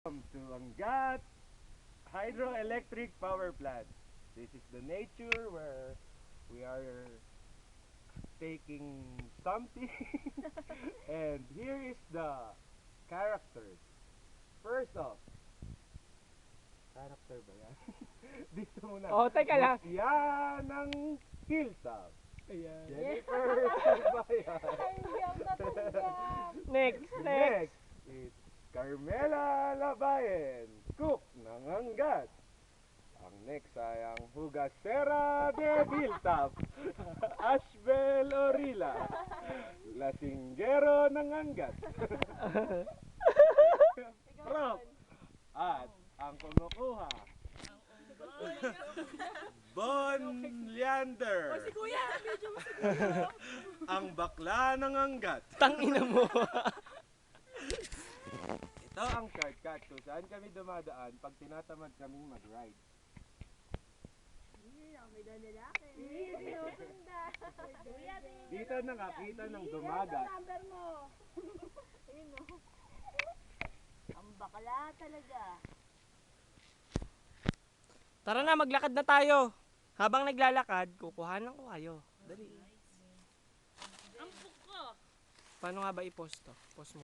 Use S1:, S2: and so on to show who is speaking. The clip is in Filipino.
S1: To Angat Hydroelectric Power Plant. This is the nature where we are taking something. And here is the characters. First off, character ba yan? Dito muna.
S2: Oh, teka lang.
S1: Yan ang hilltop.
S2: Ayan.
S1: Jennifer Surbayan.
S3: Tanggap na tanggap.
S2: Next.
S1: Next is Carmela Labayen, cook ng Angat. Ang next ay ang Hugasera de Hilltop, Ashbel Orila, lasinggero ng Angat. Prof. At ang kumukuha, Bon Leander,
S3: Si Kuya, medyo mo
S1: ang bakla ng Angat.
S2: Tangina mo.
S1: Ito ang shortcut kung saan kami dumadaan pag tinatamad kaming mag-ride.
S3: may lalaki. Sinusunda. Kuya,
S1: Dito nakakita ng dumagat.
S3: number mo. Ayun o. Ang bakla talaga.
S2: Tara na, maglakad na tayo. Habang naglalakad, kukuhanan ko kayo. Dali.
S3: Ang puko.
S2: Paano nga ba i-post to? Post mo.